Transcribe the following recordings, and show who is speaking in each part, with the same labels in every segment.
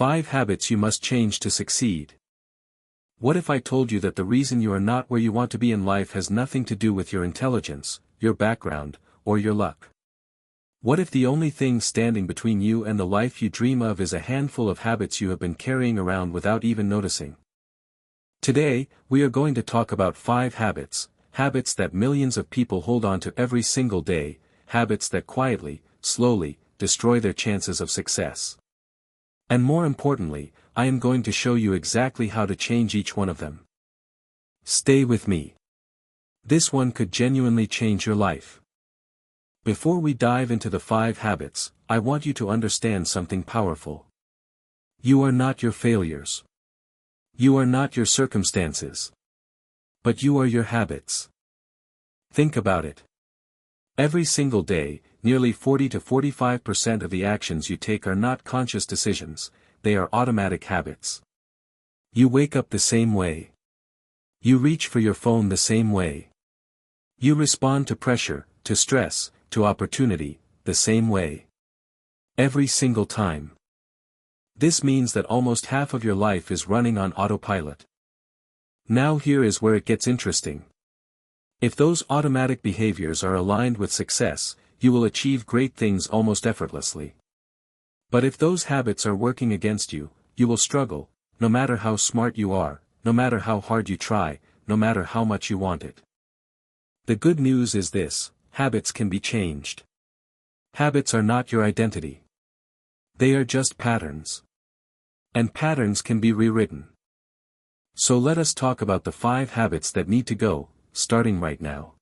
Speaker 1: 5 habits you must change to succeed. What if I told you that the reason you are not where you want to be in life has nothing to do with your intelligence, your background, or your luck? What if the only thing standing between you and the life you dream of is a handful of habits you have been carrying around without even noticing? Today, we are going to talk about 5 habits that millions of people hold on to every single day, habits that quietly, slowly, destroy their chances of success. And more importantly, I am going to show you exactly how to change each one of them. Stay with me. This one could genuinely change your life. Before we dive into the 5 habits, I want you to understand something powerful. You are not your failures. You are not your circumstances. But you are your habits. Think about it. Every single day, nearly 40 to 45% of the actions you take are not conscious decisions, they are automatic habits. You wake up the same way. You reach for your phone the same way. You respond to pressure, to stress, to opportunity, the same way. Every single time. This means that almost half of your life is running on autopilot. Now here is where it gets interesting. If those automatic behaviors are aligned with success, you will achieve great things almost effortlessly. But if those habits are working against you, you will struggle, no matter how smart you are, no matter how hard you try, no matter how much you want it. The good news is this: habits can be changed. Habits are not your identity. They are just patterns. And patterns can be rewritten. So let us talk about the 5 habits that need to go, starting right now.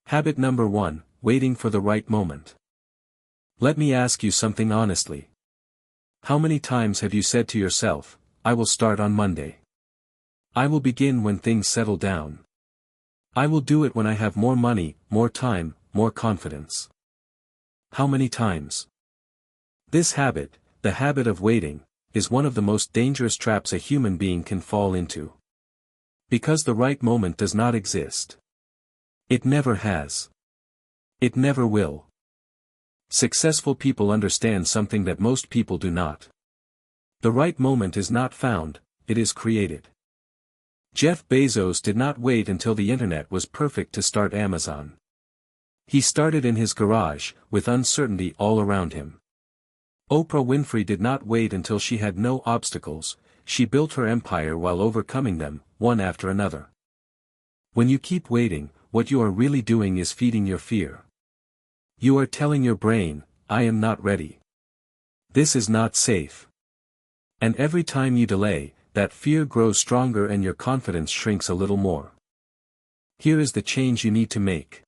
Speaker 1: Habit number 1, waiting for the right moment. Let me ask you something honestly. How many times have you said to yourself, I will start on Monday. I will begin when things settle down. I will do it when I have more money, more time, more confidence. How many times? This habit, the habit of waiting, is one of the most dangerous traps a human being can fall into. Because the right moment does not exist. It never has. It never will. Successful people understand something that most people do not. The right moment is not found, it is created. Jeff Bezos did not wait until the internet was perfect to start Amazon. He started in his garage, with uncertainty all around him. Oprah Winfrey did not wait until she had no obstacles, she built her empire while overcoming them, one after another. When you keep waiting, what you are really doing is feeding your fear. You are telling your brain, I am not ready. This is not safe. And every time you delay, that fear grows stronger and your confidence shrinks a little more. Here is the change you need to make.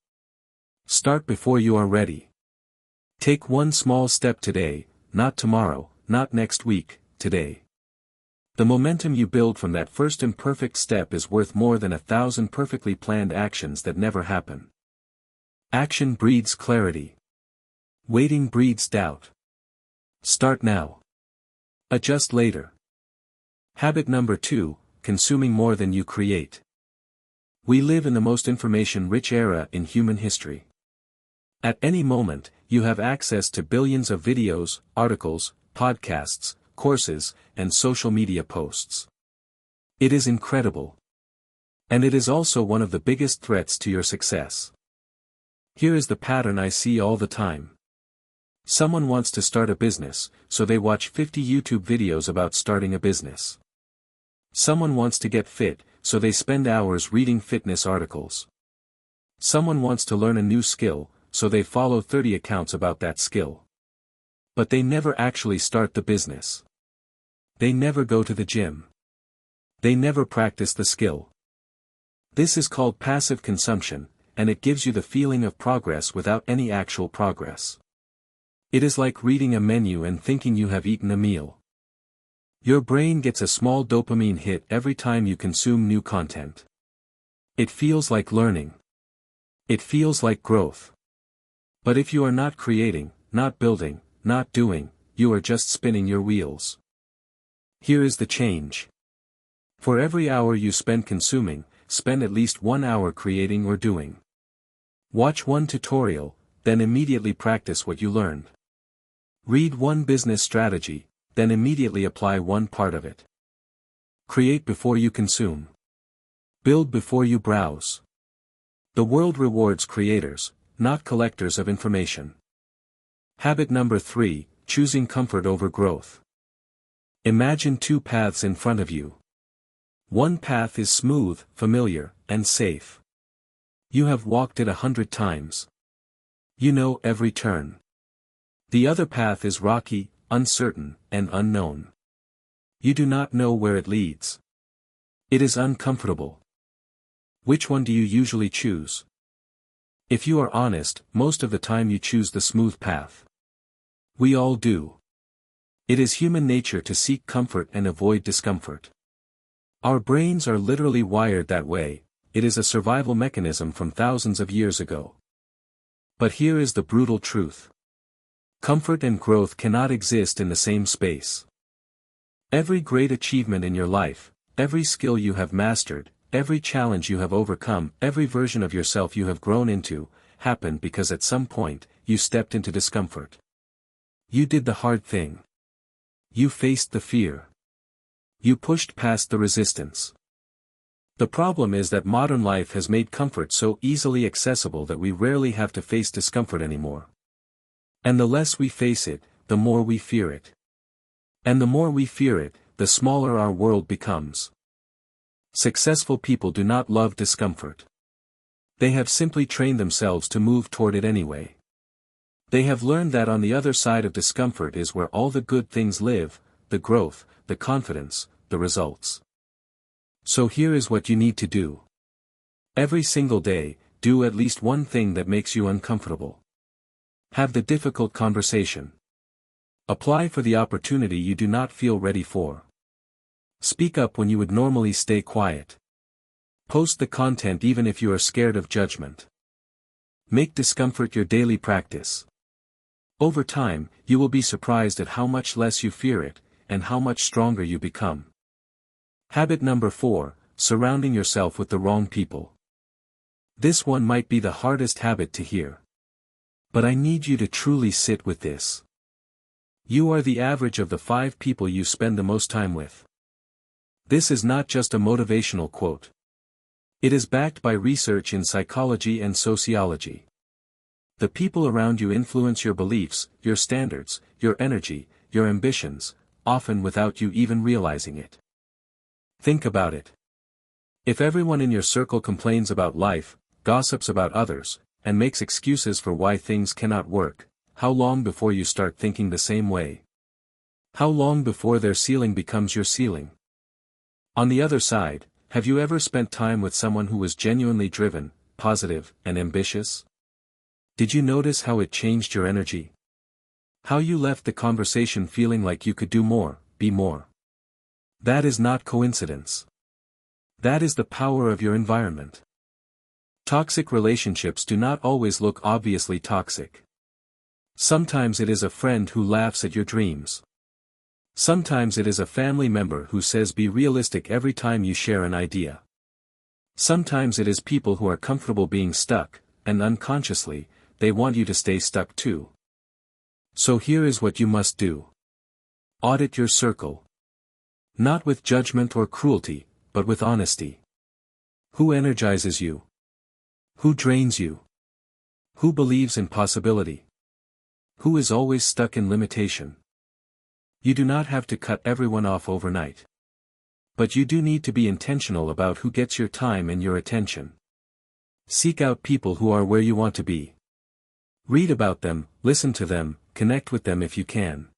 Speaker 1: Start before you are ready. Take one small step today, not tomorrow, not next week, today. The momentum you build from that first imperfect step is worth more than 1,000 perfectly planned actions that never happen. Action breeds clarity. Waiting breeds doubt. Start now. Adjust later. Habit number 2, consuming more than you create. We live in the most information-rich era in human history. At any moment, you have access to billions of videos, articles, podcasts, courses, and social media posts. It is incredible. And it is also one of the biggest threats to your success. Here is the pattern I see all the time. Someone wants to start a business, so they watch 50 YouTube videos about starting a business. Someone wants to get fit, so they spend hours reading fitness articles. Someone wants to learn a new skill, so they follow 30 accounts about that skill. But they never actually start the business. They never go to the gym. They never practice the skill. This is called passive consumption, and it gives you the feeling of progress without any actual progress. It is like reading a menu and thinking you have eaten a meal. Your brain gets a small dopamine hit every time you consume new content. It feels like learning. It feels like growth. But if you are not creating, not building, not doing, you are just spinning your wheels. Here is the change. For every hour you spend consuming, spend at least 1 hour creating or doing. Watch one tutorial, then immediately practice what you learned. Read one business strategy, then immediately apply one part of it. Create before you consume. Build before you browse. The world rewards creators, not collectors of information. Habit number 3, choosing comfort over growth. Imagine two paths in front of you. One path is smooth, familiar, and safe. You have walked it 100 times. You know every turn. The other path is rocky, uncertain, and unknown. You do not know where it leads. It is uncomfortable. Which one do you usually choose? If you are honest, most of the time you choose the smooth path. We all do. It is human nature to seek comfort and avoid discomfort. Our brains are literally wired that way. It is a survival mechanism from thousands of years ago. But here is the brutal truth. Comfort and growth cannot exist in the same space. Every great achievement in your life, every skill you have mastered, every challenge you have overcome, every version of yourself you have grown into, happened because at some point, you stepped into discomfort. You did the hard thing. You faced the fear. You pushed past the resistance. The problem is that modern life has made comfort so easily accessible that we rarely have to face discomfort anymore. And the less we face it, the more we fear it. And the more we fear it, the smaller our world becomes. Successful people do not love discomfort. They have simply trained themselves to move toward it anyway. They have learned that on the other side of discomfort is where all the good things live, the growth, the confidence, the results. So here is what you need to do. Every single day, do at least one thing that makes you uncomfortable. Have the difficult conversation. Apply for the opportunity you do not feel ready for. Speak up when you would normally stay quiet. Post the content even if you are scared of judgment. Make discomfort your daily practice. Over time, you will be surprised at how much less you fear it, and how much stronger you become. Habit number 4, surrounding yourself with the wrong people. This one might be the hardest habit to hear. But I need you to truly sit with this. You are the average of the 5 people you spend the most time with. This is not just a motivational quote. It is backed by research in psychology and sociology. The people around you influence your beliefs, your standards, your energy, your ambitions, often without you even realizing it. Think about it. If everyone in your circle complains about life, gossips about others, and makes excuses for why things cannot work, how long before you start thinking the same way? How long before their ceiling becomes your ceiling? On the other side, have you ever spent time with someone who was genuinely driven, positive, and ambitious? Did you notice how it changed your energy? How you left the conversation feeling like you could do more, be more? That is not coincidence. That is the power of your environment. Toxic relationships do not always look obviously toxic. Sometimes it is a friend who laughs at your dreams. Sometimes it is a family member who says be realistic every time you share an idea. Sometimes it is people who are comfortable being stuck, and unconsciously, they want you to stay stuck too. So here is what you must do. Audit your circle. Not with judgment or cruelty, but with honesty. Who energizes you? Who drains you? Who believes in possibility? Who is always stuck in limitation? You do not have to cut everyone off overnight. But you do need to be intentional about who gets your time and your attention. Seek out people who are where you want to be. Read about them, listen to them, connect with them if you can.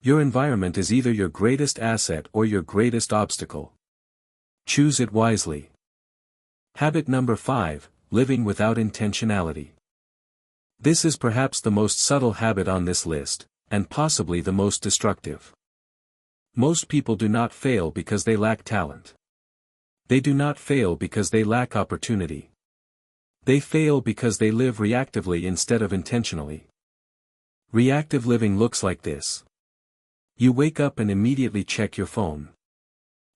Speaker 1: Your environment is either your greatest asset or your greatest obstacle. Choose it wisely. Habit number 5, living without intentionality. This is perhaps the most subtle habit on this list, and possibly the most destructive. Most people do not fail because they lack talent. They do not fail because they lack opportunity. They fail because they live reactively instead of intentionally. Reactive living looks like this. You wake up and immediately check your phone.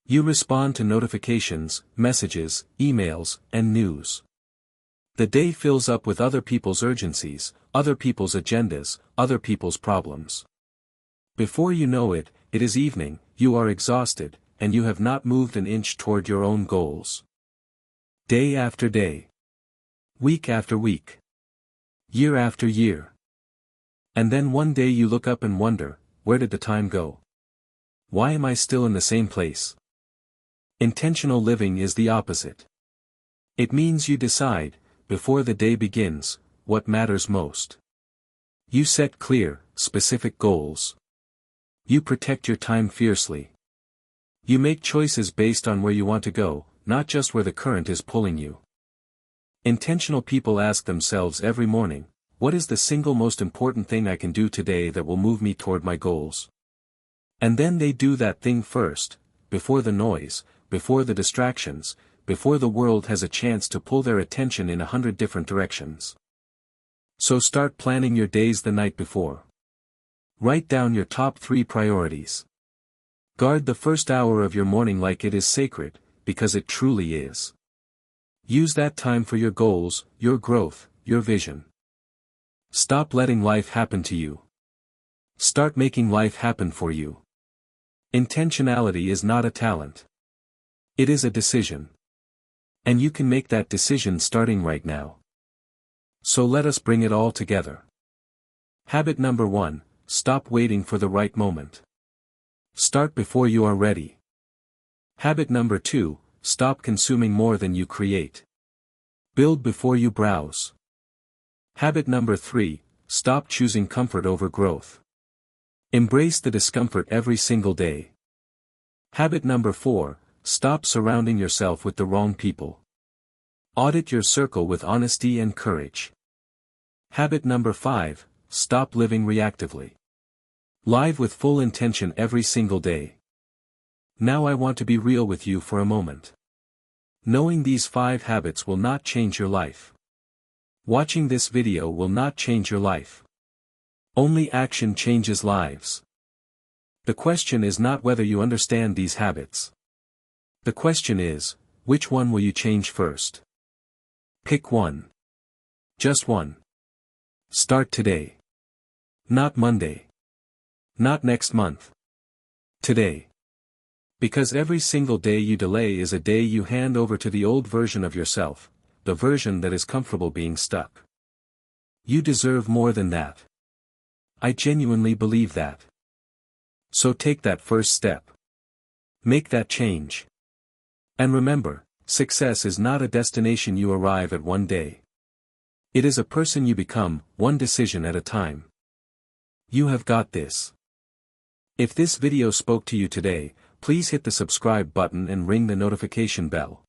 Speaker 1: You respond to notifications, messages, emails, and news. The day fills up with other people's urgencies, other people's agendas, other people's problems. Before you know it, it is evening, you are exhausted, and you have not moved an inch toward your own goals. Day after day. Week after week. Year after year. And then one day you look up and wonder, where did the time go? Why am I still in the same place? Intentional living is the opposite. It means you decide, before the day begins, what matters most. You set clear, specific goals. You protect your time fiercely. You make choices based on where you want to go, not just where the current is pulling you. Intentional people ask themselves every morning, what is the single most important thing I can do today that will move me toward my goals? And then they do that thing first, before the noise, before the distractions, before the world has a chance to pull their attention in 100 different directions. So start planning your days the night before. Write down your top 3 priorities. Guard the first hour of your morning like it is sacred, because it truly is. Use that time for your goals, your growth, your vision. Stop letting life happen to you. Start making life happen for you. Intentionality is not a talent. It is a decision. And you can make that decision starting right now. So let us bring it all together. Habit number 1, stop waiting for the right moment. Start before you are ready. Habit number 2, stop consuming more than you create. Build before you browse. Habit number 3, stop choosing comfort over growth. Embrace the discomfort every single day. Habit number 4, stop surrounding yourself with the wrong people. Audit your circle with honesty and courage. Habit number 5, stop living reactively. Live with full intention every single day. Now I want to be real with you for a moment. Knowing these 5 habits will not change your life. Watching this video will not change your life. Only action changes lives. The question is not whether you understand these habits. The question is, which one will you change first? Pick one. Just one. Start today. Not Monday. Not next month. Today. Because every single day you delay is a day you hand over to the old version of yourself, the version that is comfortable being stuck. You deserve more than that. I genuinely believe that. So take that first step. Make that change. And remember, success is not a destination you arrive at one day. It is a person you become, one decision at a time. You have got this. If this video spoke to you today, please hit the subscribe button and ring the notification bell.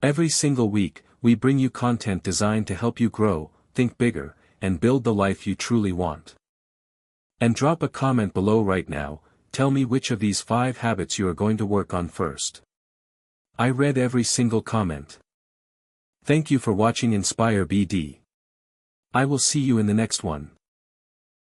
Speaker 1: Every single week, we bring you content designed to help you grow, think bigger, and build the life you truly want. And drop a comment below right now, tell me which of these 5 habits you are going to work on first. I read every single comment. Thank you for watching Inspire BD. I will see you in the next one.